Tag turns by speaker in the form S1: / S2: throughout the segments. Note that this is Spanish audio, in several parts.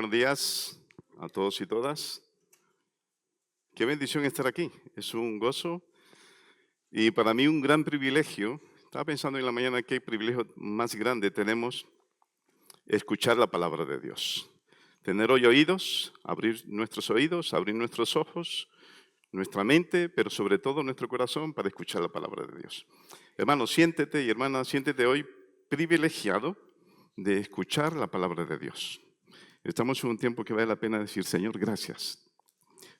S1: buenos días a todos y todas. Qué bendición estar aquí. Es un gozo y para mí un gran privilegio. Estaba pensando en la mañana qué privilegio más grande tenemos escuchar la palabra de Dios. Tener hoy oídos, abrir nuestros oídos, abrir nuestros ojos, nuestra mente, pero sobre todo nuestro corazón para escuchar la palabra de Dios. Hermano, siéntete y hermana, siéntete hoy privilegiado de escuchar la palabra de Dios. Estamos en un tiempo que vale la pena decir, Señor, gracias.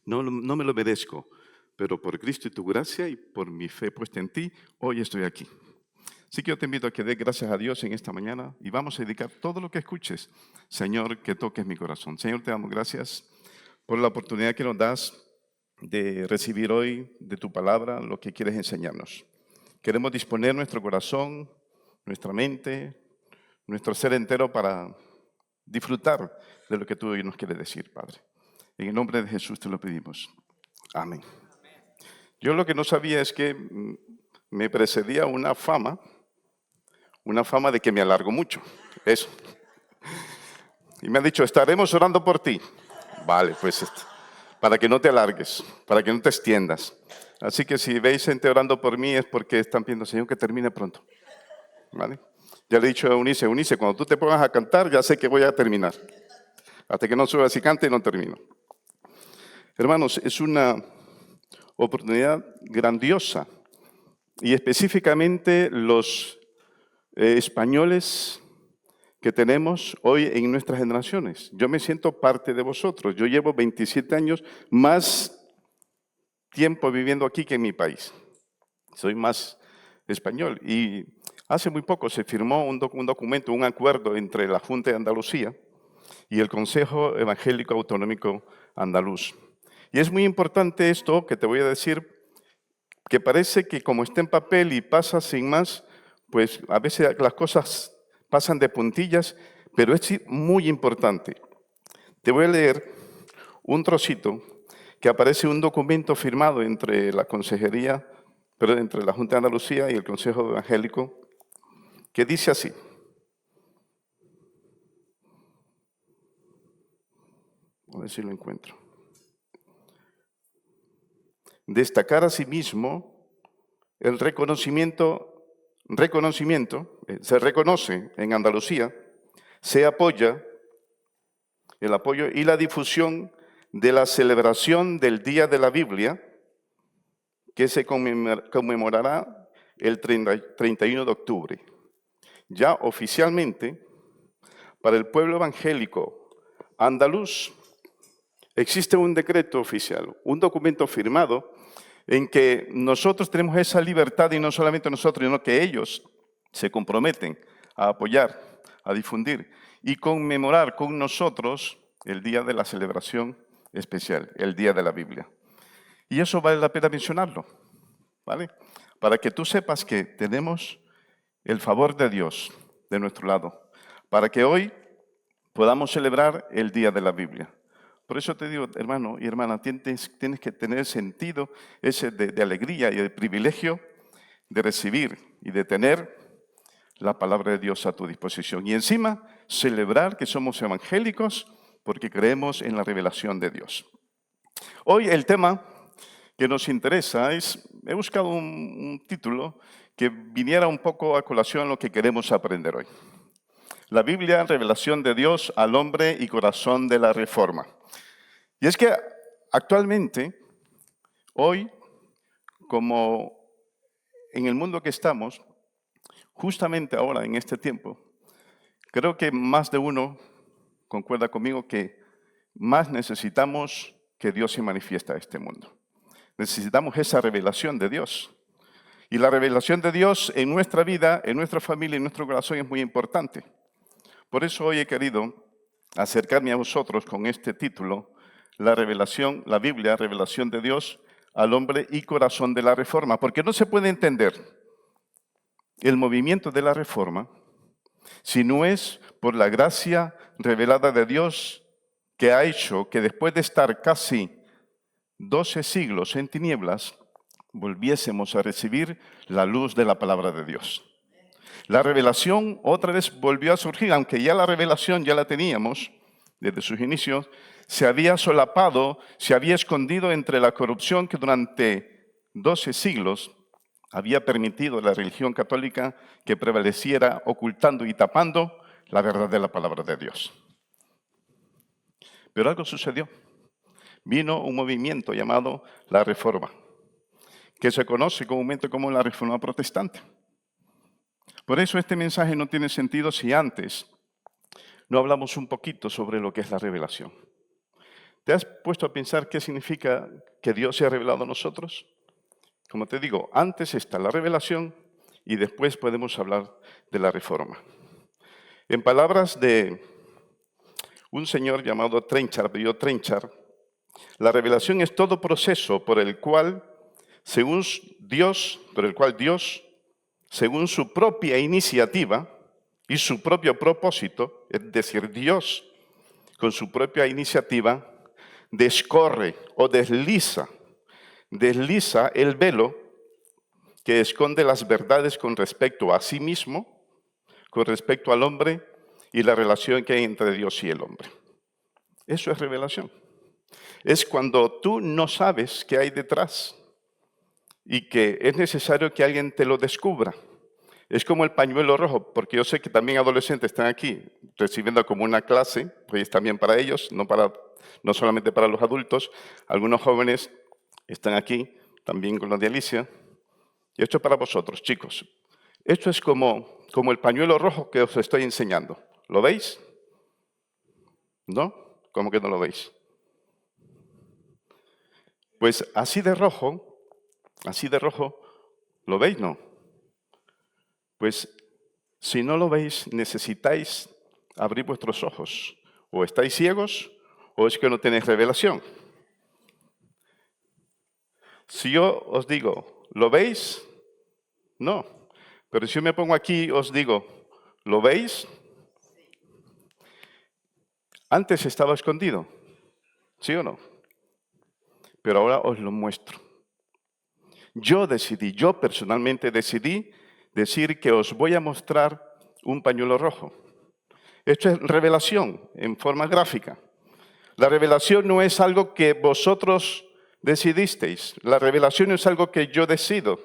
S1: No me lo merezco, pero por Cristo y tu gracia y por mi fe puesta en ti, hoy estoy aquí. Así que yo te invito a que des gracias a Dios en esta mañana y vamos a dedicar todo lo que escuches, Señor, que toques mi corazón. Señor, te damos gracias por la oportunidad que nos das de recibir hoy de tu palabra lo que quieres enseñarnos. Queremos disponer nuestro corazón, nuestra mente, nuestro ser entero para disfrutar de lo que tú hoy nos quieres decir, Padre. En el nombre de Jesús te lo pedimos. Amén. Yo lo que no sabía es que me precedía una fama de que me alargo mucho. Eso. Y me han dicho, estaremos orando por ti. Vale, pues para que no te alargues, para que no te extiendas. Así que si veis gente orando por mí es porque están pidiendo, Señor, que termine pronto. ¿Vale? Ya le he dicho a Eunice, cuando tú te pongas a cantar, ya sé que voy a terminar. Hasta que no subas y cante, no termino. Hermanos, es una oportunidad grandiosa. Y específicamente los españoles que tenemos hoy en nuestras generaciones. Yo me siento parte de vosotros. Yo llevo 27 años más tiempo viviendo aquí que en mi país. Soy más español. Y hace muy poco se firmó un documento, un acuerdo entre la Junta de Andalucía y el Consejo Evangélico Autonómico Andaluz. Y es muy importante esto que te voy a decir, que parece que como está en papel y pasa sin más, pues a veces las cosas pasan de puntillas, pero es muy importante. Te voy a leer un trocito que aparece en un documento firmado entre la Consejería, entre la Junta de Andalucía y el Consejo Evangélico, que dice así. A ver si lo encuentro. Destacar asimismo el reconocimiento, se reconoce en Andalucía, se apoya el apoyo y la difusión de la celebración del Día de la Biblia, que se conmemorará el 31 de octubre. Ya oficialmente, para el pueblo evangélico andaluz, existe un decreto oficial, un documento firmado en que nosotros tenemos esa libertad y no solamente nosotros, sino que ellos se comprometen a apoyar, a difundir y conmemorar con nosotros el día de la celebración especial, el Día de la Biblia. Y eso vale la pena mencionarlo, ¿vale? Para que tú sepas que tenemos el favor de Dios de nuestro lado, para que hoy podamos celebrar el Día de la Biblia. Por eso te digo, hermano y hermana, tienes que tener sentido ese de alegría y de privilegio de recibir y de tener la palabra de Dios a tu disposición. Y encima, celebrar que somos evangélicos porque creemos en la revelación de Dios. Hoy el tema que nos interesa he buscado un título que viniera un poco a colación lo que queremos aprender hoy. La Biblia, revelación de Dios al hombre y corazón de la Reforma. Y es que actualmente, hoy, como en el mundo que estamos, justamente ahora, en este tiempo, creo que más de uno concuerda conmigo que más necesitamos que Dios se manifieste a este mundo. Necesitamos esa revelación de Dios. Y la revelación de Dios en nuestra vida, en nuestra familia, en nuestro corazón es muy importante. Por eso hoy he querido acercarme a vosotros con este título, la revelación, la Biblia, revelación de Dios al hombre y corazón de la Reforma. Porque no se puede entender el movimiento de la Reforma si no es por la gracia revelada de Dios que ha hecho que después de estar casi 12 siglos en tinieblas, volviésemos a recibir la luz de la palabra de Dios. La revelación otra vez volvió a surgir, aunque ya la revelación ya la teníamos desde sus inicios, se había solapado, se había escondido entre la corrupción que durante 12 siglos había permitido a la religión católica que prevaleciera ocultando y tapando la verdad de la palabra de Dios. Pero algo sucedió. Vino un movimiento llamado la Reforma, que se conoce comúnmente como la Reforma Protestante. Por eso este mensaje no tiene sentido si antes no hablamos un poquito sobre lo que es la revelación. ¿Te has puesto a pensar qué significa que Dios se ha revelado a nosotros? Como te digo, antes está la revelación y después podemos hablar de la reforma. En palabras de un señor llamado Trenchard, Trenchard, la revelación es todo proceso por el cual Dios, según su propia iniciativa y su propio propósito, es decir, Dios, con su propia iniciativa, descorre o desliza el velo que esconde las verdades con respecto a sí mismo, con respecto al hombre y la relación que hay entre Dios y el hombre. Eso es revelación. Es cuando tú no sabes qué hay detrás y que es necesario que alguien te lo descubra. Es como el pañuelo rojo, porque yo sé que también adolescentes están aquí recibiendo como una clase, pues también para ellos, no solamente para los adultos. Algunos jóvenes están aquí, también con la de Alicia. Y esto es para vosotros, chicos. Esto es como el pañuelo rojo que os estoy enseñando. ¿Lo veis? ¿No? ¿Cómo que no lo veis? Pues así de rojo, ¿lo veis? No. Pues si no lo veis, necesitáis abrir vuestros ojos. O estáis ciegos o es que no tenéis revelación. Si yo os digo, ¿lo veis? No. Pero si yo me pongo aquí, os digo, ¿lo veis? Antes estaba escondido, ¿sí o no? Pero ahora os lo muestro. Yo personalmente decidí decir que os voy a mostrar un pañuelo rojo. Esto es revelación en forma gráfica. La revelación no es algo que vosotros decidisteis. La revelación es algo que yo decido.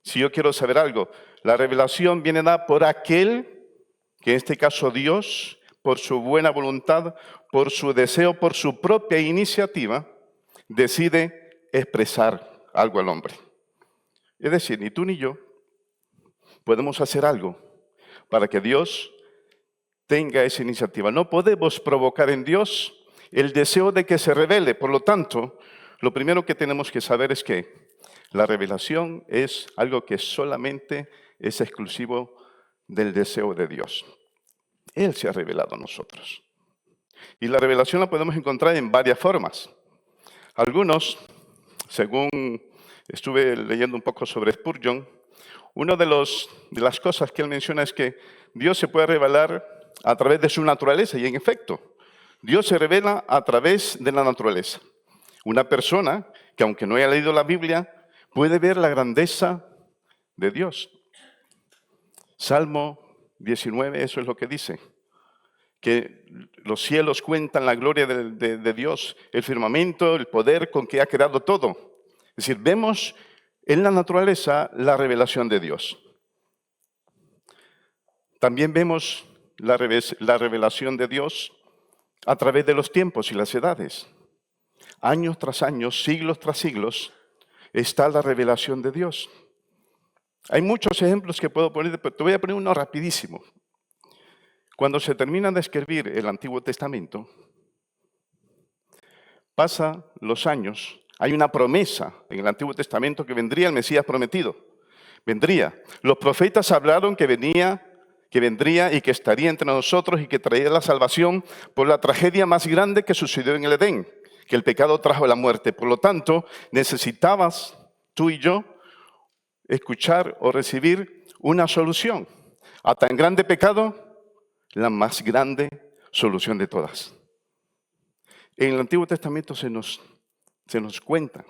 S1: Si yo quiero saber algo, la revelación viene dada por aquel, que en este caso Dios, por su buena voluntad, por su deseo, por su propia iniciativa, decide expresar algo al hombre. Es decir, ni tú ni yo podemos hacer algo para que Dios tenga esa iniciativa. No podemos provocar en Dios el deseo de que se revele. Por lo tanto, lo primero que tenemos que saber es que la revelación es algo que solamente es exclusivo del deseo de Dios. Él se ha revelado a nosotros. Y la revelación la podemos encontrar en varias formas. Algunos, según estuve leyendo un poco sobre Spurgeon, una de las cosas que él menciona es que Dios se puede revelar a través de su naturaleza. Y en efecto, Dios se revela a través de la naturaleza. Una persona que aunque no haya leído la Biblia, puede ver la grandeza de Dios. Salmo 19, eso es lo que dice. Que los cielos cuentan la gloria de Dios, el firmamento, el poder con que ha creado todo. Es decir, vemos en la naturaleza la revelación de Dios. También vemos la revelación de Dios a través de los tiempos y las edades. Años tras años, siglos tras siglos, está la revelación de Dios. Hay muchos ejemplos que puedo poner, pero te voy a poner uno rapidísimo. Cuando se termina de escribir el Antiguo Testamento, pasan los años, hay una promesa en el Antiguo Testamento que vendría el Mesías prometido. Vendría. Los profetas hablaron que vendría y que estaría entre nosotros y que traería la salvación por la tragedia más grande que sucedió en el Edén, que el pecado trajo la muerte. Por lo tanto, necesitabas tú y yo escuchar o recibir una solución. A tan grande pecado, la más grande solución de todas. En el Antiguo Testamento se nos cuenta,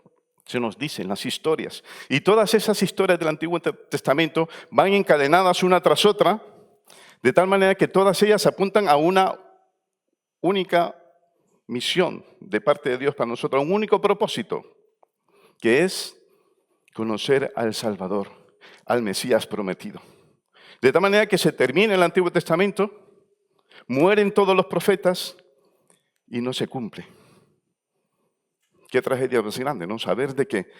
S1: se nos dicen las historias. Y todas esas historias del Antiguo Testamento van encadenadas una tras otra, de tal manera que todas ellas apuntan a una única misión de parte de Dios para nosotros, un único propósito, que es conocer al Salvador, al Mesías prometido. De tal manera que se termina el Antiguo Testamento, mueren todos los profetas y no se cumple. Qué tragedia más grande, ¿no? Saber de que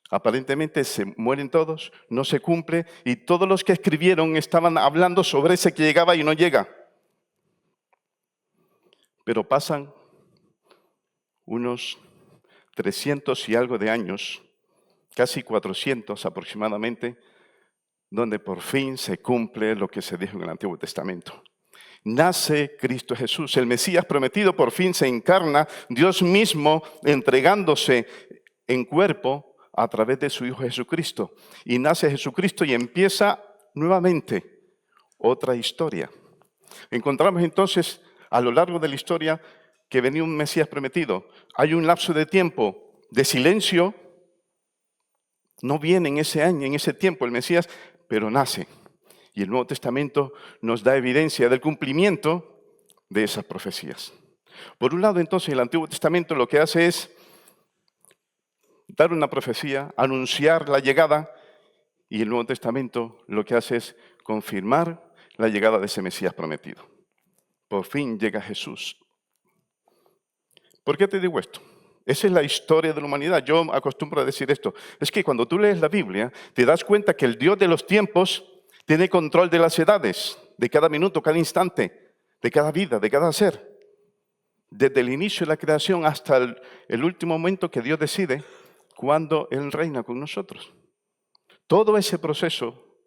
S1: aparentemente se mueren todos, no se cumple, y todos los que escribieron estaban hablando sobre ese que llegaba y no llega. Pero pasan unos 300 y algo de años, casi 400 aproximadamente, donde por fin se cumple lo que se dijo en el Antiguo Testamento. Nace Cristo Jesús, el Mesías prometido por fin se encarna, Dios mismo entregándose en cuerpo a través de su Hijo Jesucristo. Y nace Jesucristo y empieza nuevamente otra historia. Encontramos entonces a lo largo de la historia que venía un Mesías prometido. Hay un lapso de tiempo de silencio. No viene en ese año, en ese tiempo el Mesías, pero nace. Y el Nuevo Testamento nos da evidencia del cumplimiento de esas profecías. Por un lado, entonces, el Antiguo Testamento lo que hace es dar una profecía, anunciar la llegada, y el Nuevo Testamento lo que hace es confirmar la llegada de ese Mesías prometido. Por fin llega Jesús. ¿Por qué te digo esto? Esa es la historia de la humanidad. Yo acostumbro a decir esto. Es que cuando tú lees la Biblia, te das cuenta que el Dios de los tiempos tiene control de las edades, de cada minuto, cada instante, de cada vida, de cada ser. Desde el inicio de la creación hasta el último momento que Dios decide cuándo Él reina con nosotros. Todo ese proceso,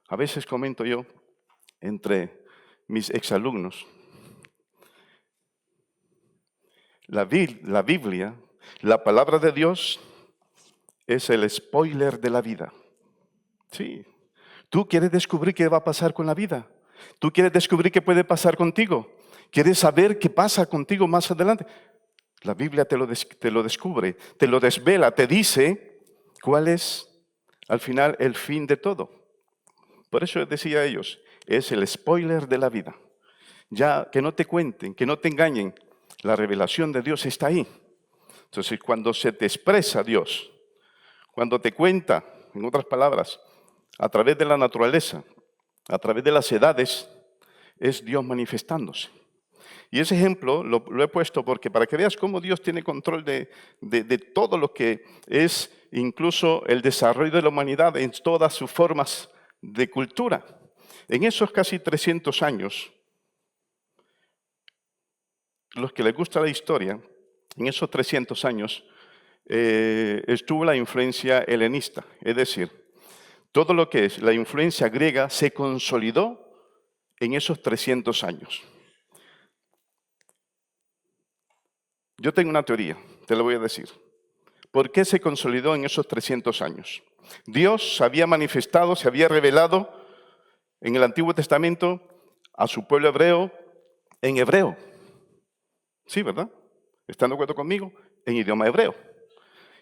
S1: a veces comento yo, entre mis exalumnos, la Biblia, la palabra de Dios, es el spoiler de la vida. Sí. Tú quieres descubrir qué va a pasar con la vida. Tú quieres descubrir qué puede pasar contigo. Quieres saber qué pasa contigo más adelante. La Biblia te lo descubre, te lo desvela, te dice cuál es al final el fin de todo. Por eso decía a ellos, es el spoiler de la vida. Ya que no te cuenten, que no te engañen, la revelación de Dios está ahí. Entonces, cuando se te expresa Dios, cuando te cuenta, en otras palabras, a través de la naturaleza, a través de las edades, es Dios manifestándose. Y ese ejemplo lo he puesto porque para que veas cómo Dios tiene control de todo lo que es incluso el desarrollo de la humanidad en todas sus formas de cultura. En esos casi 300 años, los que les gusta la historia, en esos 300 años estuvo la influencia helenista, es decir, todo lo que es la influencia griega se consolidó en esos 300 años. Yo tengo una teoría, te la voy a decir. ¿Por qué se consolidó en esos 300 años? Dios se había manifestado, se había revelado en el Antiguo Testamento a su pueblo hebreo en hebreo. Sí, ¿verdad? ¿Están de acuerdo conmigo? En idioma hebreo.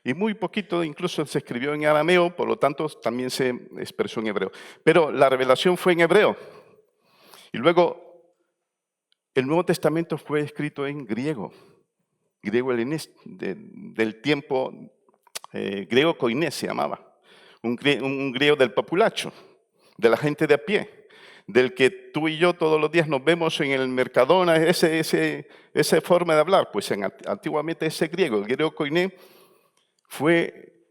S1: Y muy poquito incluso se escribió en arameo, por lo tanto también se expresó en hebreo. Pero la revelación fue en hebreo. Y luego el Nuevo Testamento fue escrito en griego. Griego helenista, del tiempo, griego koiné se llamaba. Un griego del populacho, de la gente de a pie, del que tú y yo todos los días nos vemos en el Mercadona, esa forma de hablar. Pues antiguamente ese griego, el griego koiné, fue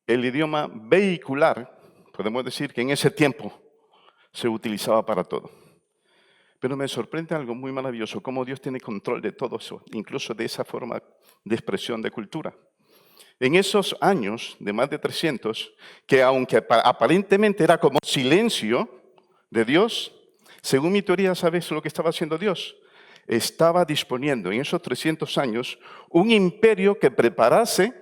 S1: el idioma vehicular, podemos decir que en ese tiempo se utilizaba para todo. Pero me sorprende algo muy maravilloso, cómo Dios tiene control de todo eso, incluso de esa forma de expresión de cultura. En esos años de más de 300, que aunque aparentemente era como silencio de Dios, según mi teoría, ¿sabes lo que estaba haciendo Dios? Estaba disponiendo en esos 300 años un imperio que preparase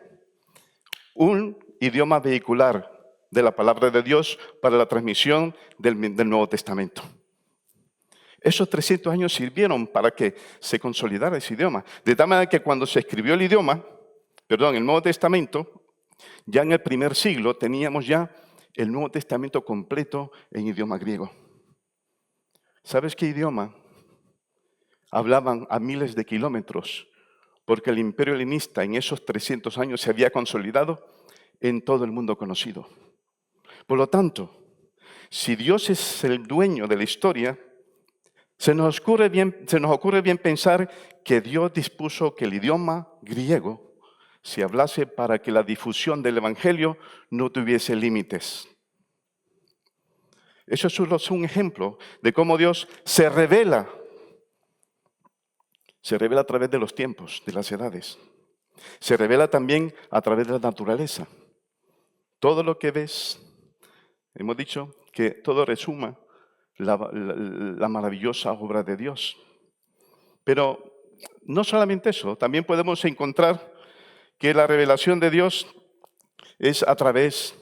S1: un idioma vehicular de la palabra de Dios para la transmisión del Nuevo Testamento. Esos 300 años sirvieron para que se consolidara ese idioma. De tal manera que cuando se escribió el Nuevo Testamento, ya en el primer siglo teníamos ya el Nuevo Testamento completo en idioma griego. ¿Sabes qué idioma hablaban a miles de kilómetros, porque el imperio helenista en esos 300 años se había consolidado en todo el mundo conocido. Por lo tanto, si Dios es el dueño de la historia, se nos ocurre bien pensar que Dios dispuso que el idioma griego se hablase para que la difusión del Evangelio no tuviese límites. Eso solo es un ejemplo de cómo Dios se revela a través de los tiempos, de las edades. Se revela también a través de la naturaleza. Todo lo que ves, hemos dicho que todo resuma la maravillosa obra de Dios. Pero no solamente eso, también podemos encontrar que la revelación de Dios es a través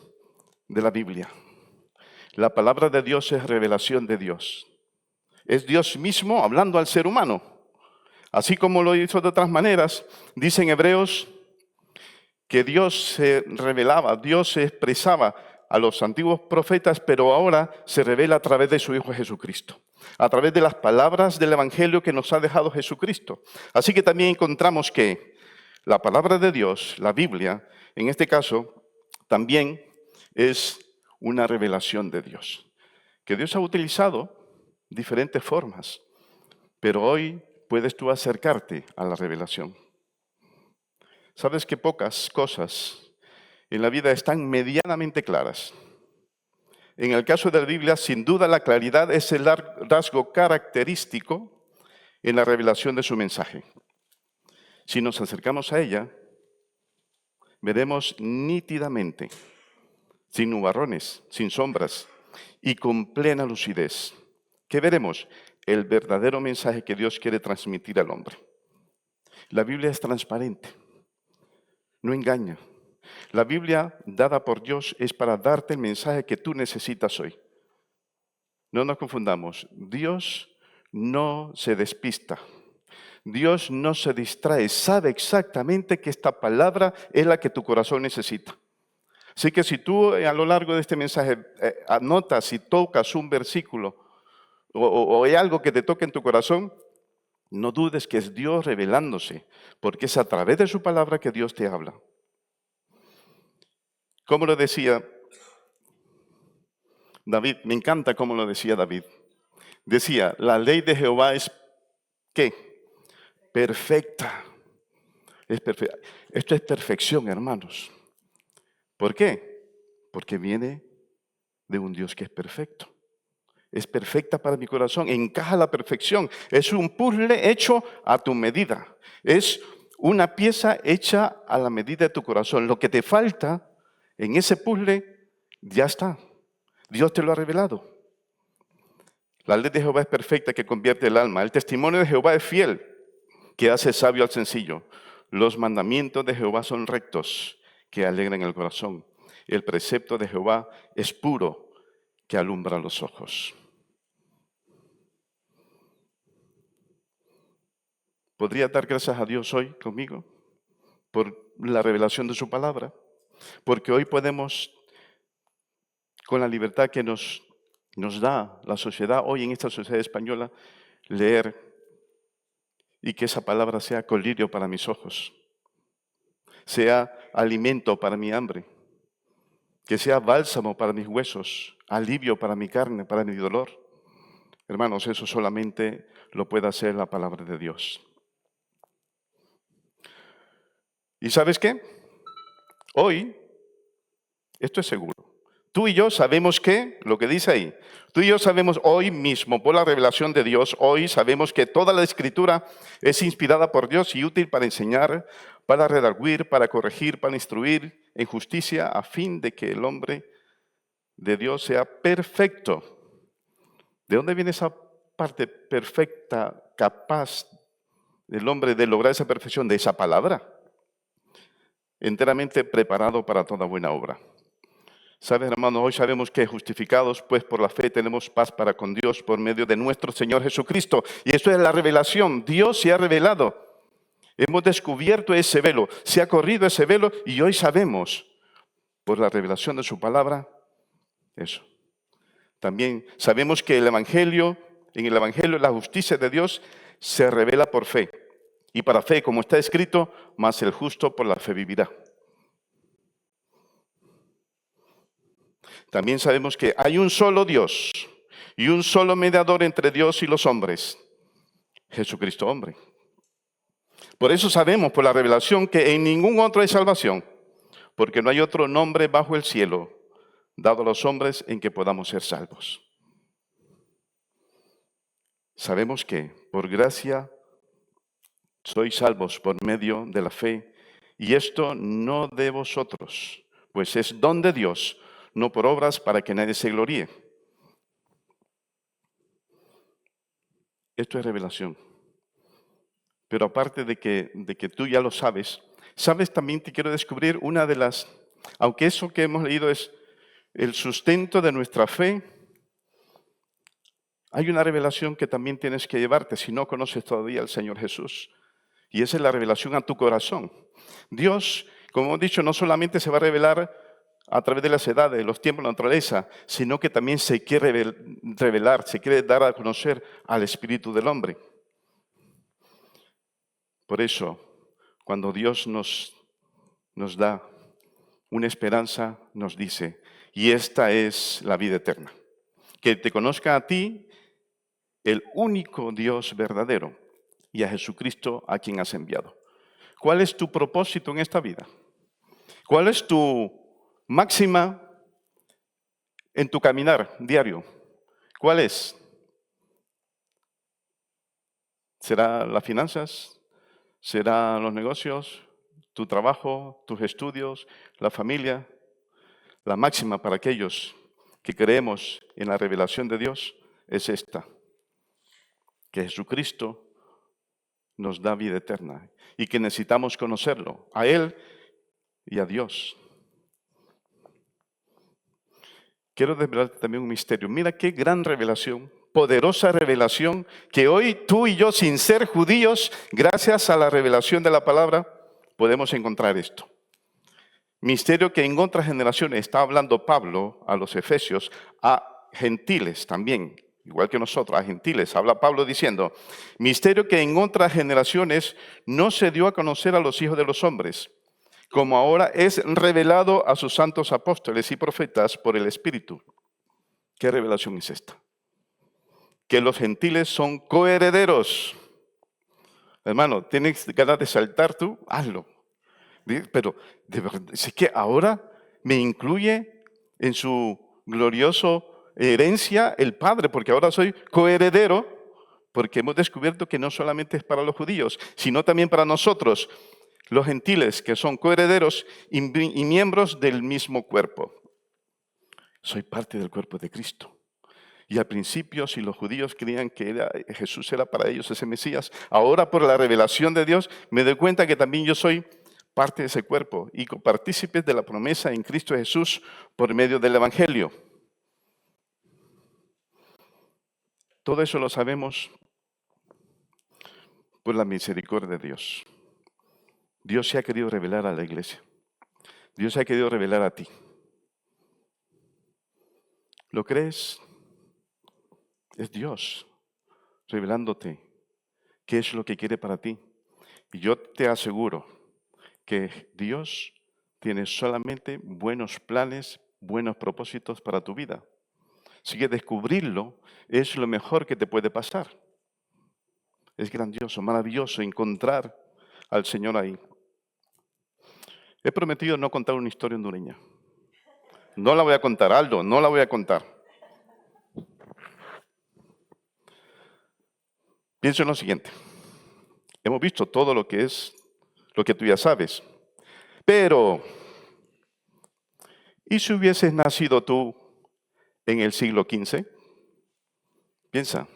S1: de la Biblia. La palabra de Dios es revelación de Dios. Es Dios mismo hablando al ser humano. Así como lo hizo de otras maneras, dicen Hebreos que Dios se revelaba, Dios se expresaba a los antiguos profetas, pero ahora se revela a través de su Hijo Jesucristo, a través de las palabras del Evangelio que nos ha dejado Jesucristo. Así que también encontramos que la palabra de Dios, la Biblia, en este caso, también es una revelación de Dios, que Dios ha utilizado diferentes formas, pero hoy puedes tú acercarte a la revelación. Sabes que pocas cosas en la vida están medianamente claras. En el caso de la Biblia, sin duda la claridad es el rasgo característico en la revelación de su mensaje. Si nos acercamos a ella, veremos nítidamente, sin nubarrones, sin sombras y con plena lucidez, que veremos el verdadero mensaje que Dios quiere transmitir al hombre. La Biblia es transparente, no engaña. La Biblia dada por Dios es para darte el mensaje que tú necesitas hoy. No nos confundamos, Dios no se despista. Dios no se distrae, sabe exactamente que esta palabra es la que tu corazón necesita. Así que si tú a lo largo de este mensaje anotas y tocas un versículo o hay algo que te toque en tu corazón, no dudes que es Dios revelándose, porque es a través de su palabra que Dios te habla. Como lo decía David, me encanta cómo lo decía David. Decía, la ley de Jehová es, ¿qué? Perfecta. Es perfecta. Esto es perfección, hermanos. ¿Por qué? Porque viene de un Dios que es perfecto. Es perfecta para mi corazón, encaja a la perfección. Es un puzzle hecho a tu medida. Es una pieza hecha a la medida de tu corazón. Lo que te falta en ese puzzle ya está. Dios te lo ha revelado. La ley de Jehová es perfecta, que convierte el alma. El testimonio de Jehová es fiel, que hace sabio al sencillo. Los mandamientos de Jehová son rectos, que alegran el corazón. El precepto de Jehová es puro, que alumbra los ojos. ¿Podría dar gracias a Dios hoy conmigo por la revelación de su palabra? Porque hoy podemos, con la libertad que nos da la sociedad, hoy en esta sociedad española, leer y que esa palabra sea colirio para mis ojos, sea alimento para mi hambre, que sea bálsamo para mis huesos, alivio para mi carne, para mi dolor. Hermanos, eso solamente lo puede hacer la palabra de Dios. ¿Y sabes qué? Hoy, esto es seguro. Tú y yo sabemos que, lo que dice ahí, tú y yo sabemos hoy mismo, por la revelación de Dios, hoy sabemos que toda la Escritura es inspirada por Dios y útil para enseñar, para redarguir, para corregir, para instruir en justicia, a fin de que el hombre de Dios sea perfecto. ¿De dónde viene esa parte perfecta, capaz del hombre de lograr esa perfección? De esa palabra. Enteramente preparado para toda buena obra. ¿Sabes, hermanos? Hoy sabemos que justificados, pues por la fe tenemos paz para con Dios por medio de nuestro Señor Jesucristo. Y esto es la revelación. Dios se ha revelado. Hemos descubierto ese velo. Se ha corrido ese velo y hoy sabemos, por la revelación de su palabra, eso. También sabemos que en el Evangelio, la justicia de Dios se revela por fe. Y para fe, como está escrito, mas el justo por la fe vivirá. También sabemos que hay un solo Dios y un solo mediador entre Dios y los hombres, Jesucristo hombre. Por eso sabemos por la revelación que en ningún otro hay salvación, porque no hay otro nombre bajo el cielo dado a los hombres en que podamos ser salvos. Sabemos que por gracia sois salvos por medio de la fe, y esto no de vosotros, pues es don de Dios, no por obras para que nadie se gloríe. Esto es revelación. Pero aparte de que tú ya lo sabes, también te quiero descubrir una de las, aunque eso que hemos leído es el sustento de nuestra fe, hay una revelación que también tienes que llevarte si no conoces todavía al Señor Jesús. Y esa es la revelación a tu corazón. Dios, como hemos dicho, no solamente se va a revelar a través de las edades, los tiempos, la naturaleza, sino que también se quiere revelar, se quiere dar a conocer al espíritu del hombre. Por eso, cuando Dios nos da una esperanza, nos dice, y esta es la vida eterna, que te conozca a ti, el único Dios verdadero, y a Jesucristo a quien has enviado. ¿Cuál es tu propósito en esta vida? ¿Cuál es tu máxima en tu caminar diario? ¿Cuál es? ¿Será las finanzas? ¿Será los negocios? ¿Tu trabajo? ¿Tus estudios? ¿La familia? La máxima para aquellos que creemos en la revelación de Dios es esta, que Jesucristo nos da vida eterna y que necesitamos conocerlo, a Él y a Dios. Quiero desvelarte también un misterio. Mira qué gran revelación, poderosa revelación, que hoy tú y yo, sin ser judíos, gracias a la revelación de la palabra, podemos encontrar esto. Misterio que en otras generaciones está hablando Pablo a los efesios, a gentiles también, igual que nosotros, a gentiles. Habla Pablo diciendo, misterio que en otras generaciones no se dio a conocer a los hijos de los hombres, como ahora es revelado a sus santos apóstoles y profetas por el Espíritu. ¿Qué revelación es esta? Que los gentiles son coherederos. Hermano, ¿tienes ganas de saltar tú? Hazlo. Pero de verdad, es que ahora me incluye en su glorioso herencia el Padre, porque ahora soy coheredero, porque hemos descubierto que no solamente es para los judíos, sino también para nosotros, los gentiles, que son coherederos y miembros del mismo cuerpo. Soy parte del cuerpo de Cristo. Y al principio, si los judíos creían que Jesús era para ellos ese Mesías, ahora por la revelación de Dios me doy cuenta que también yo soy parte de ese cuerpo y copartícipes de la promesa en Cristo Jesús por medio del Evangelio. Todo eso lo sabemos por la misericordia de Dios. Dios se ha querido revelar a la iglesia. Dios se ha querido revelar a ti. ¿Lo crees? Es Dios revelándote qué es lo que quiere para ti. Y yo te aseguro que Dios tiene solamente buenos planes, buenos propósitos para tu vida. Así que descubrirlo es lo mejor que te puede pasar. Es grandioso, maravilloso encontrar al Señor ahí. He prometido no contar una historia hondureña. No la voy a contar, Aldo, no la voy a contar. Pienso en lo siguiente. Hemos visto todo lo que es, lo que tú ya sabes. Pero, ¿y si hubieses nacido tú en el siglo XV? Piensa.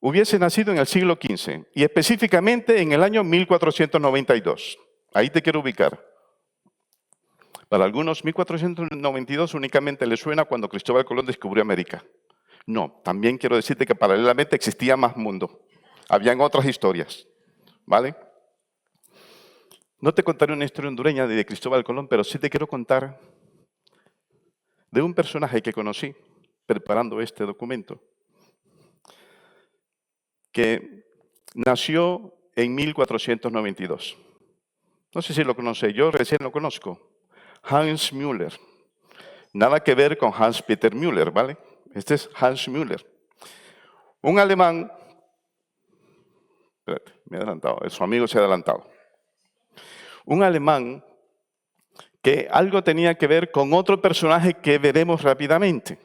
S1: Hubiese nacido en el siglo XV y específicamente en el año 1492. Ahí te quiero ubicar. Para algunos, 1492 únicamente le suena cuando Cristóbal Colón descubrió América. No, también quiero decirte que paralelamente existía más mundo. Habían otras historias, ¿vale? No te contaré una historia hondureña de Cristóbal Colón, pero sí te quiero contar de un personaje que conocí preparando este documento, que nació en 1492. No sé si lo conoce, yo recién lo conozco. Hans Müller. Nada que ver con Hans Peter Müller, ¿vale? Este es Hans Müller. Un alemán, espérate, me he adelantado, su amigo se ha adelantado. Un alemán que algo tenía que ver con otro personaje que veremos rápidamente.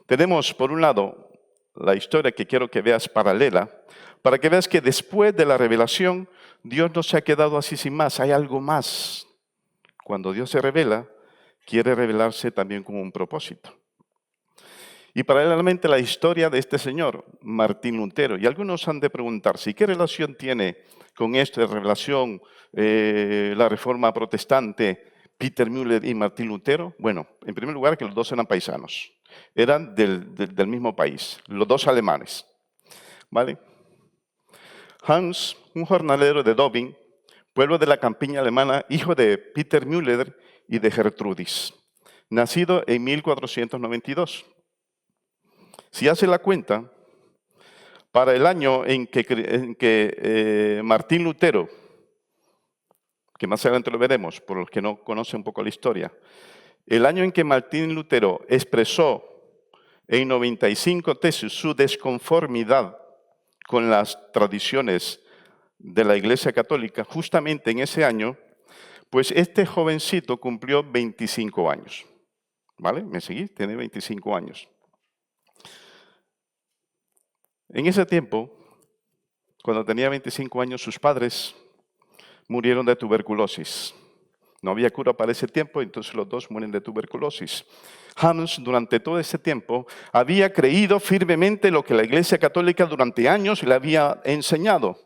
S1: Tenemos, por un lado, la historia que quiero que veas paralela, para que veas que después de la revelación, Dios no se ha quedado así sin más, hay algo más. Cuando Dios se revela, quiere revelarse también con un propósito. Y paralelamente la historia de este señor, Martín Lutero. Y algunos han de preguntarse, ¿qué relación tiene con esta revelación la Reforma Protestante, Peter Müller y Martín Lutero? Bueno, en primer lugar que los dos eran paisanos, eran del mismo país, los dos alemanes. ¿Vale? Hans, un jornalero de Dobin, pueblo de la campiña alemana, hijo de Peter Müller y de Gertrudis, nacido en 1492. Si hace la cuenta, para el año en que Martín Lutero, que más adelante lo veremos, por los que no conocen un poco la historia, el año en que Martín Lutero expresó en 95 tesis su desconformidad con las tradiciones de la Iglesia Católica, justamente en ese año, pues este jovencito cumplió 25 años. ¿Vale? ¿Me seguís? Tiene 25 años. En ese tiempo, cuando tenía 25 años, sus padres murieron de tuberculosis. No había cura para ese tiempo, entonces los dos mueren de tuberculosis. Hans, durante todo ese tiempo, había creído firmemente lo que la Iglesia Católica durante años le había enseñado.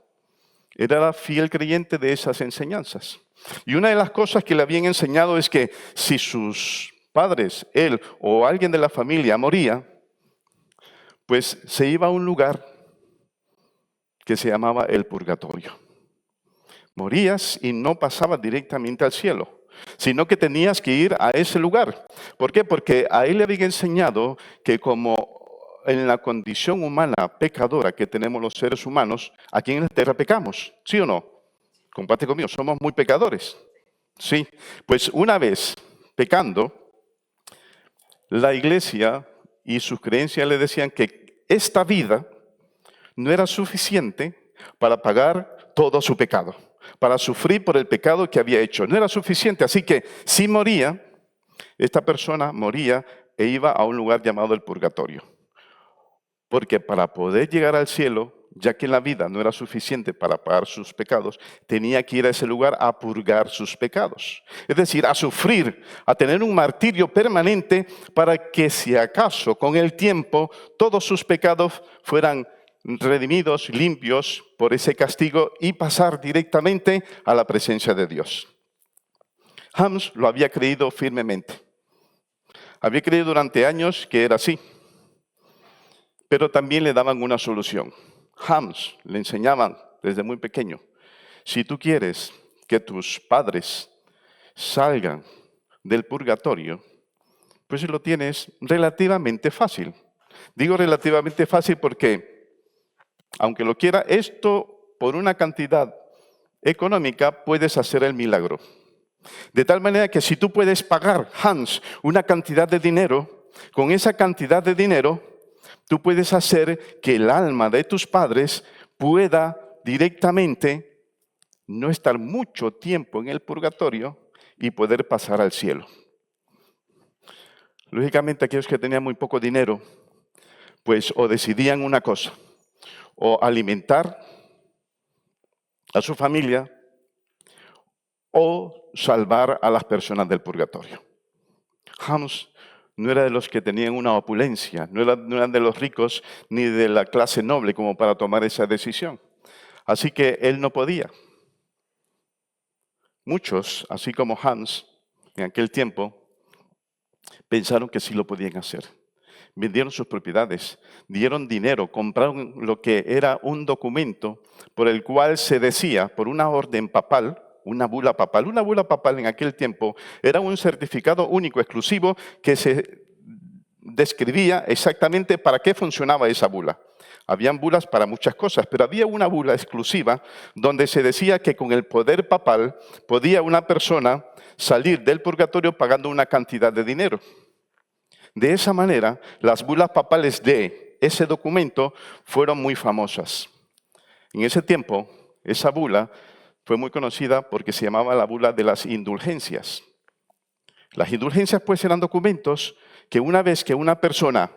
S1: Era fiel creyente de esas enseñanzas. Y una de las cosas que le habían enseñado es que si sus padres, él o alguien de la familia moría, pues se iba a un lugar que se llamaba el purgatorio. Morías y no pasabas directamente al cielo, sino que tenías que ir a ese lugar. ¿Por qué? Porque a él le había enseñado que como en la condición humana pecadora que tenemos los seres humanos, aquí en la tierra pecamos, ¿sí o no? Comparte conmigo, somos muy pecadores. Sí, pues una vez pecando, la iglesia y sus creencias le decían que esta vida no era suficiente para pagar todo su pecado, para sufrir por el pecado que había hecho. No era suficiente, así que si moría, esta persona moría e iba a un lugar llamado el purgatorio. Porque para poder llegar al cielo, ya que en la vida no era suficiente para pagar sus pecados, tenía que ir a ese lugar a purgar sus pecados. Es decir, a sufrir, a tener un martirio permanente para que si acaso con el tiempo todos sus pecados fueran redimidos, limpios por ese castigo y pasar directamente a la presencia de Dios. Hans lo había creído firmemente. Había creído durante años que era así. Pero también le daban una solución. Hans le enseñaban desde muy pequeño, si tú quieres que tus padres salgan del purgatorio, pues lo tienes relativamente fácil. Digo relativamente fácil porque, aunque lo quiera, esto por una cantidad económica puedes hacer el milagro. De tal manera que si tú puedes pagar, Hans, una cantidad de dinero, con esa cantidad de dinero, tú puedes hacer que el alma de tus padres pueda directamente no estar mucho tiempo en el purgatorio y poder pasar al cielo. Lógicamente, aquellos que tenían muy poco dinero, pues o decidían una cosa, o alimentar a su familia o salvar a las personas del purgatorio. Hans no era de los que tenían una opulencia, no eran de los ricos ni de la clase noble como para tomar esa decisión. Así que él no podía. Muchos, así como Hans, en aquel tiempo, pensaron que sí lo podían hacer. Vendieron sus propiedades, dieron dinero, compraron lo que era un documento por el cual se decía, por una orden papal, una bula papal. Una bula papal en aquel tiempo era un certificado único, exclusivo, que se describía exactamente para qué funcionaba esa bula. Habían bulas para muchas cosas, pero había una bula exclusiva donde se decía que con el poder papal podía una persona salir del purgatorio pagando una cantidad de dinero. De esa manera, las bulas papales de ese documento fueron muy famosas. En ese tiempo, esa bula fue muy conocida porque se llamaba la bula de las indulgencias. Las indulgencias pues eran documentos que una vez que una persona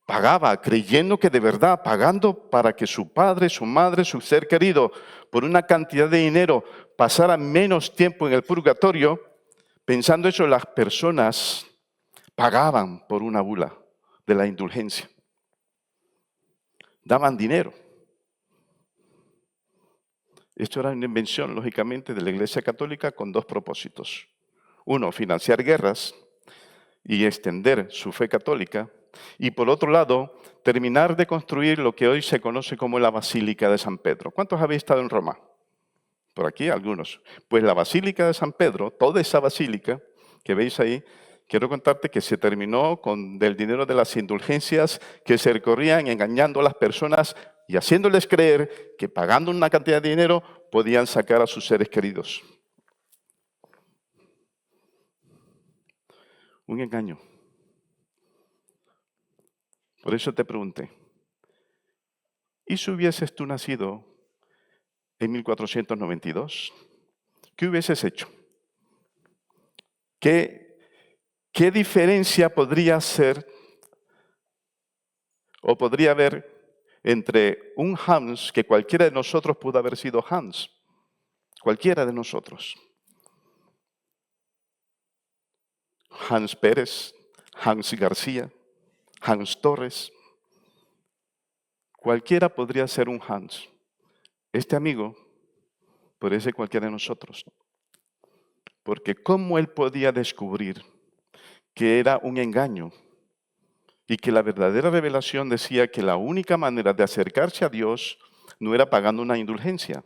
S1: pagaba, creyendo que de verdad, pagando para que su padre, su madre, su ser querido, por una cantidad de dinero, pasara menos tiempo en el purgatorio, pensando eso, las personas pagaban por una bula de la indulgencia. Daban dinero. Esto era una invención, lógicamente, de la Iglesia Católica con dos propósitos. Uno, financiar guerras y extender su fe católica. Y por otro lado, terminar de construir lo que hoy se conoce como la Basílica de San Pedro. ¿Cuántos habéis estado en Roma? Por aquí algunos. Pues la Basílica de San Pedro, toda esa basílica que veis ahí, quiero contarte que se terminó del dinero de las indulgencias que se recorrían engañando a las personas y haciéndoles creer que pagando una cantidad de dinero podían sacar a sus seres queridos. Un engaño. Por eso te pregunté, ¿y si hubieses tú nacido en 1492? ¿Qué hubieses hecho? ¿Qué diferencia podría ser o podría haber entre un Hans, que cualquiera de nosotros pudo haber sido Hans? Cualquiera de nosotros. Hans Pérez, Hans García, Hans Torres. Cualquiera podría ser un Hans. Este amigo podría ser cualquiera de nosotros. Porque ¿cómo él podía descubrir que era un engaño? Y que la verdadera revelación decía que la única manera de acercarse a Dios no era pagando una indulgencia,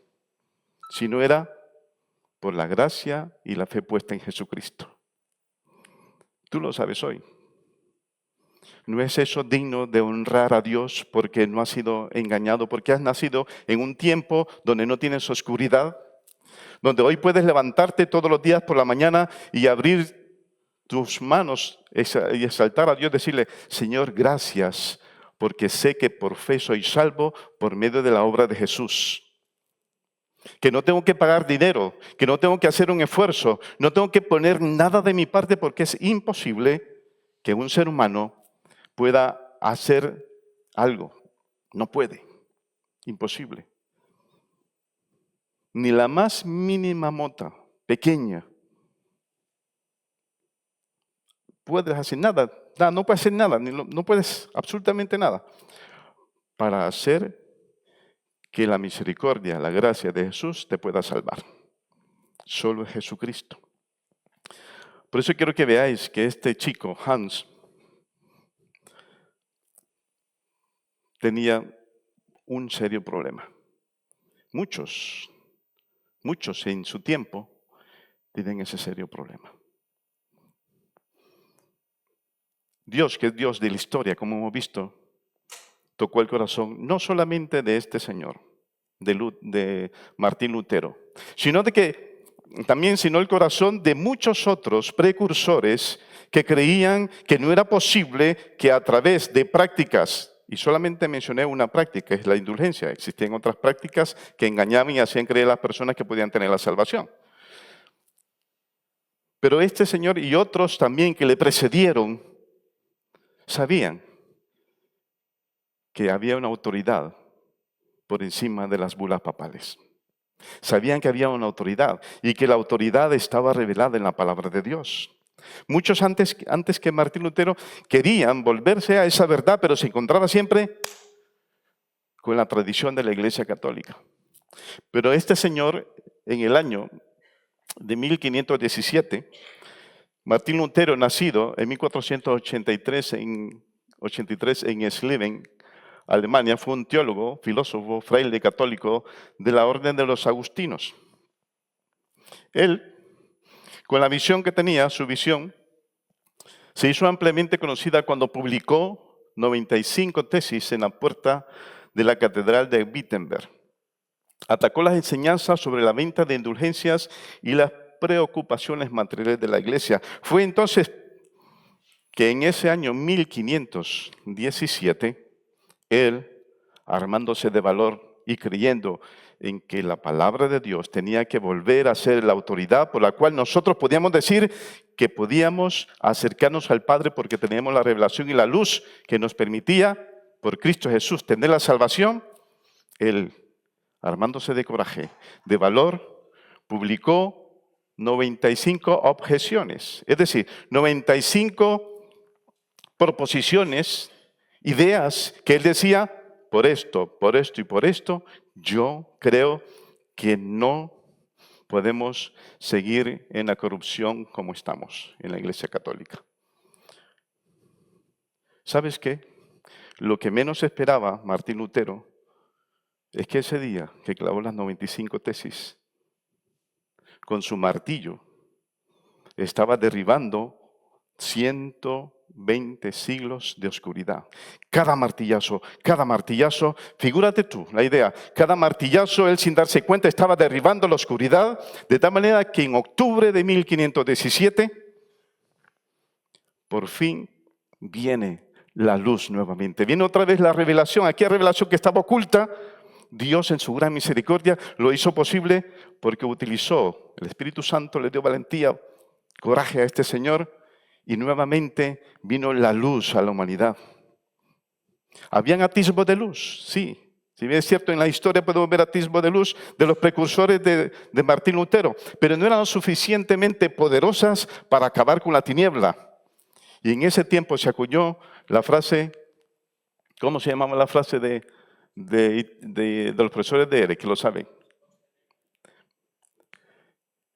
S1: sino era por la gracia y la fe puesta en Jesucristo. Tú lo sabes hoy. ¿No es eso digno de honrar a Dios porque no has sido engañado, porque has nacido en un tiempo donde no tienes oscuridad? Donde hoy puedes levantarte todos los días por la mañana y abrir tus manos y exaltar a Dios, decirle, Señor, gracias, porque sé que por fe soy salvo por medio de la obra de Jesús. Que no tengo que pagar dinero, que no tengo que hacer un esfuerzo, no tengo que poner nada de mi parte porque es imposible que un ser humano pueda hacer algo. No puede, imposible. Ni la más mínima mota, pequeña, puedes hacer nada, no puedes hacer nada, no puedes absolutamente nada para hacer que la misericordia, la gracia de Jesús te pueda salvar. Solo es Jesucristo. Por eso quiero que veáis que este chico, Hans, tenía un serio problema. Muchos en su tiempo tienen ese serio problema. Dios, que es Dios de la historia, como hemos visto, tocó el corazón no solamente de este señor, de Martín Lutero, sino sino el corazón de muchos otros precursores que creían que no era posible que a través de prácticas, y solamente mencioné una práctica, es la indulgencia, existían otras prácticas que engañaban y hacían creer a las personas que podían tener la salvación. Pero este señor y otros también que le precedieron, sabían que había una autoridad por encima de las bulas papales. Sabían que había una autoridad y que la autoridad estaba revelada en la palabra de Dios. Muchos antes que Martín Lutero querían volverse a esa verdad, pero se encontraba siempre con la tradición de la Iglesia Católica. Pero este señor, en el año de 1517, Martín Lutero, nacido en 1483 en Sleben, Alemania, fue un teólogo, filósofo, fraile católico de la Orden de los Agustinos. Él, con la visión que tenía, su visión, se hizo ampliamente conocida cuando publicó 95 tesis en la puerta de la Catedral de Wittenberg. Atacó las enseñanzas sobre la venta de indulgencias y las preocupaciones materiales de la Iglesia. Fue entonces que en ese año 1517, él, armándose de valor y creyendo en que la palabra de Dios tenía que volver a ser la autoridad por la cual nosotros podíamos decir que podíamos acercarnos al Padre porque teníamos la revelación y la luz que nos permitía, por Cristo Jesús, tener la salvación, él, armándose de coraje, de valor, publicó 95 objeciones, es decir, 95 proposiciones, ideas que él decía, por esto y por esto, yo creo que no podemos seguir en la corrupción como estamos en la Iglesia Católica. ¿Sabes qué? Lo que menos esperaba Martín Lutero es que ese día que clavó las 95 tesis, con su martillo, estaba derribando 120 siglos de oscuridad. Cada martillazo, figúrate tú la idea, cada martillazo, él sin darse cuenta estaba derribando la oscuridad, de tal manera que en octubre de 1517, por fin viene la luz nuevamente. Viene otra vez la revelación, aquella revelación que estaba oculta. Dios en su gran misericordia lo hizo posible porque utilizó, el Espíritu Santo le dio valentía, coraje a este señor y nuevamente vino la luz a la humanidad. ¿Habían atisbos de luz? Sí. Si bien es cierto, en la historia podemos ver atisbos de luz de los precursores de Martín Lutero, pero no eran lo suficientemente poderosas para acabar con la tiniebla. Y en ese tiempo se acuñó la frase, ¿cómo se llamaba la frase de los profesores de ERE, que lo saben?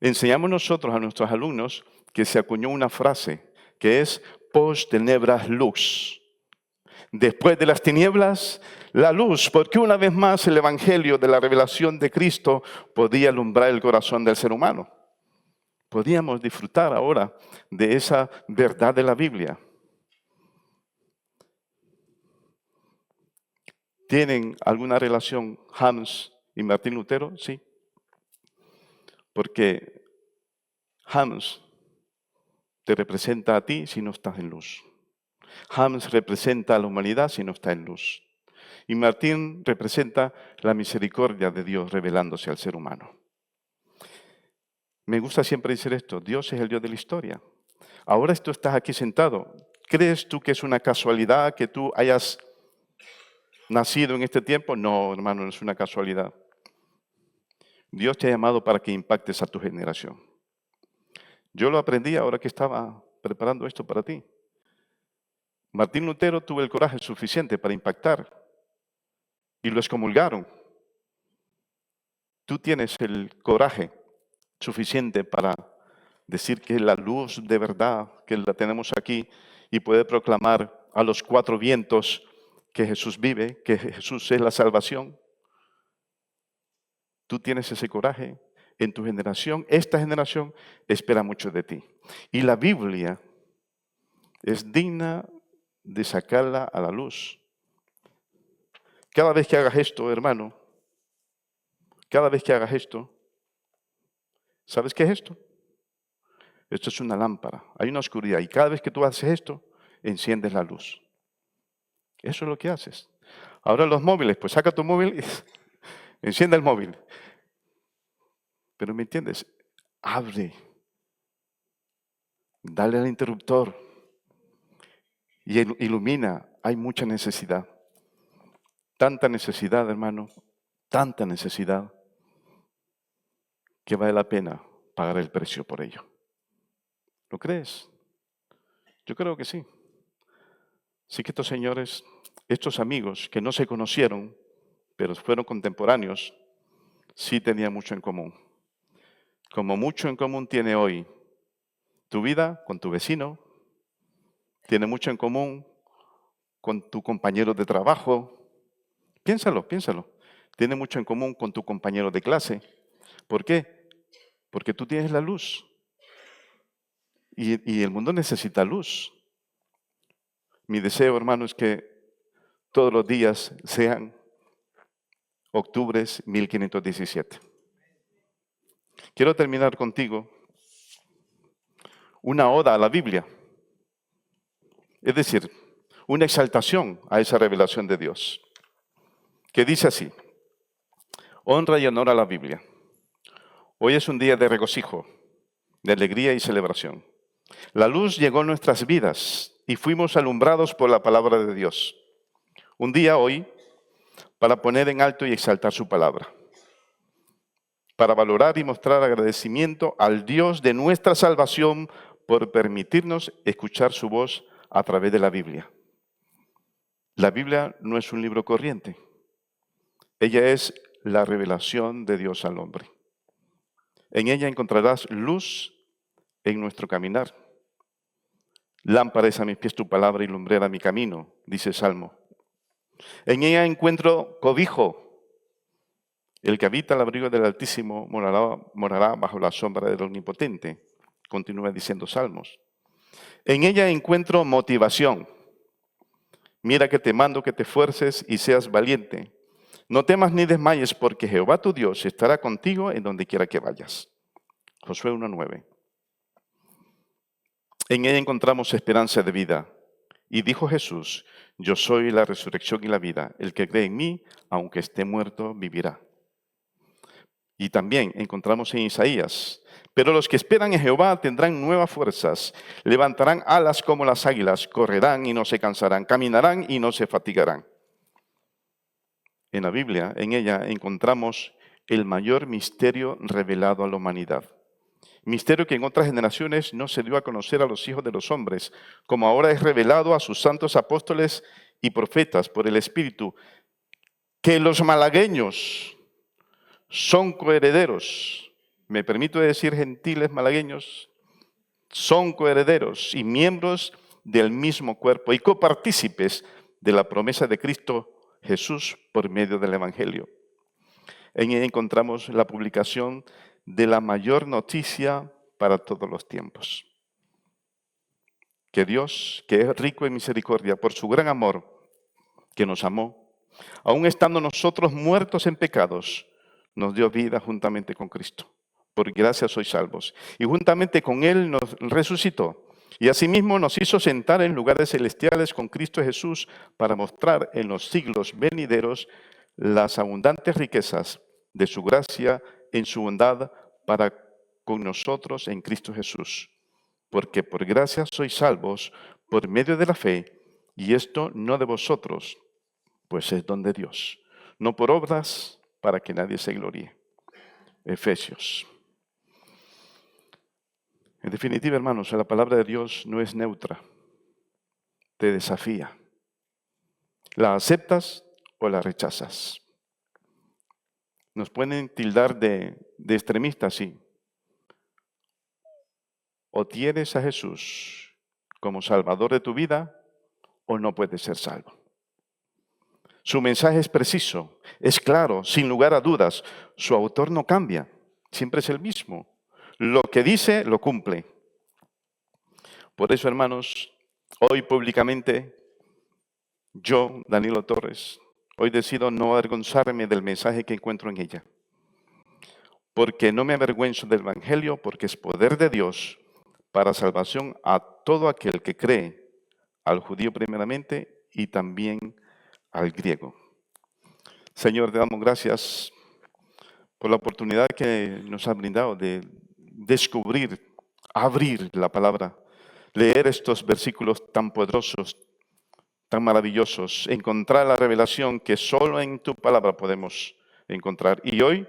S1: Enseñamos nosotros a nuestros alumnos que se acuñó una frase que es post tenebras lux. Después de las tinieblas, la luz, porque una vez más el evangelio de la revelación de Cristo podía alumbrar el corazón del ser humano. Podíamos disfrutar ahora de esa verdad de la Biblia. ¿Tienen alguna relación Hams y Martín Lutero? Sí. Porque Hams te representa a ti si no estás en luz. Hams representa a la humanidad si no está en luz. Y Martín representa la misericordia de Dios revelándose al ser humano. Me gusta siempre decir esto, Dios es el Dios de la historia. Ahora tú estás aquí sentado. ¿Crees tú que es una casualidad que tú hayas nacido en este tiempo? No, hermano, no es una casualidad. Dios te ha llamado para que impactes a tu generación. Yo lo aprendí ahora que estaba preparando esto para ti. Martín Lutero tuvo el coraje suficiente para impactar y lo excomulgaron. Tú tienes el coraje suficiente para decir que la luz de verdad, que la tenemos aquí y poder proclamar a los cuatro vientos que Jesús vive, que Jesús es la salvación. Tú tienes ese coraje en tu generación. Esta generación espera mucho de ti. Y la Biblia es digna de sacarla a la luz. Cada vez que hagas esto, hermano, cada vez que hagas esto, ¿sabes qué es esto? Esto es una lámpara, hay una oscuridad y cada vez que tú haces esto, enciendes la luz. Eso es lo que haces. Ahora los móviles, pues saca tu móvil y enciende el móvil. Pero ¿me entiendes? Abre, dale al interruptor y ilumina. Hay mucha necesidad. Tanta necesidad, hermano, tanta necesidad que vale la pena pagar el precio por ello. ¿Lo crees? Yo creo que sí. Sí que estos señores, estos amigos que no se conocieron, pero fueron contemporáneos, sí tenían mucho en común. Como mucho en común tiene hoy tu vida con tu vecino, tiene mucho en común con tu compañero de trabajo. Piénsalo. Tiene mucho en común con tu compañero de clase. ¿Por qué? Porque tú tienes la luz. Y el mundo necesita luz. Mi deseo, hermano, es que todos los días sean octubre 1517. Quiero terminar contigo una oda a la Biblia, es decir, una exaltación a esa revelación de Dios, que dice así: honra y honor a la Biblia. Hoy es un día de regocijo, de alegría y celebración. La luz llegó a nuestras vidas y fuimos alumbrados por la palabra de Dios. Un día hoy para poner en alto y exaltar su palabra, para valorar y mostrar agradecimiento al Dios de nuestra salvación por permitirnos escuchar su voz a través de la Biblia. La Biblia no es un libro corriente. Ella es la revelación de Dios al hombre. En ella encontrarás luz en nuestro caminar. Lámpara es a mis pies tu palabra y lumbrera mi camino, dice Salmo. En ella encuentro cobijo. El que habita al abrigo del Altísimo morará bajo la sombra del Omnipotente, continúa diciendo Salmos. En ella encuentro motivación. Mira que te mando que te esfuerces y seas valiente. No temas ni desmayes, porque Jehová tu Dios estará contigo en donde quiera que vayas. Josué 1:9. En ella encontramos esperanza de vida. Y dijo Jesús: yo soy la resurrección y la vida. El que cree en mí, aunque esté muerto, vivirá. Y también encontramos en Isaías: pero los que esperan en Jehová tendrán nuevas fuerzas, levantarán alas como las águilas, correrán y no se cansarán, caminarán y no se fatigarán. En la Biblia, en ella encontramos el mayor misterio revelado a la humanidad. Misterio que en otras generaciones no se dio a conocer a los hijos de los hombres, como ahora es revelado a sus santos apóstoles y profetas por el Espíritu, que los malagueños son coherederos. Me permito decir, gentiles malagueños, son coherederos y miembros del mismo cuerpo y copartícipes de la promesa de Cristo Jesús por medio del Evangelio. En ella encontramos la publicación de la mayor noticia para todos los tiempos. Que Dios, que es rico en misericordia, por su gran amor, que nos amó, aun estando nosotros muertos en pecados, nos dio vida juntamente con Cristo. Por gracia sois salvos. Y juntamente con Él nos resucitó. Y asimismo nos hizo sentar en lugares celestiales con Cristo Jesús para mostrar en los siglos venideros las abundantes riquezas de su gracia en su bondad para con nosotros en Cristo Jesús. Porque por gracia sois salvos por medio de la fe, y esto no de vosotros, pues es don de Dios, no por obras para que nadie se gloríe. Efesios. En definitiva, hermanos, la palabra de Dios no es neutra, te desafía. ¿La aceptas o la rechazas? Nos pueden tildar de extremistas, sí. O tienes a Jesús como Salvador de tu vida, o no puedes ser salvo. Su mensaje es preciso, es claro, sin lugar a dudas. Su autor no cambia, siempre es el mismo. Lo que dice, lo cumple. Por eso, hermanos, hoy públicamente, yo, Danilo Torres, hoy decido no avergonzarme del mensaje que encuentro en ella. Porque no me avergüenzo del Evangelio, porque es poder de Dios para salvación a todo aquel que cree, al judío primeramente y también al griego. Señor, te damos gracias por la oportunidad que nos has brindado de descubrir, abrir la palabra, leer estos versículos tan poderosos, tan maravillosos, encontrar la revelación que solo en tu palabra podemos encontrar. Y hoy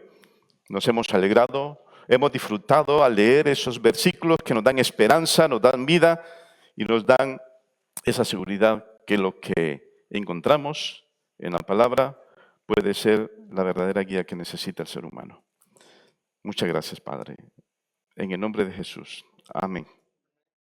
S1: nos hemos alegrado, hemos disfrutado al leer esos versículos que nos dan esperanza, nos dan vida y nos dan esa seguridad que lo que encontramos en la palabra puede ser la verdadera guía que necesita el ser humano. Muchas gracias, Padre. En el nombre de Jesús. Amén.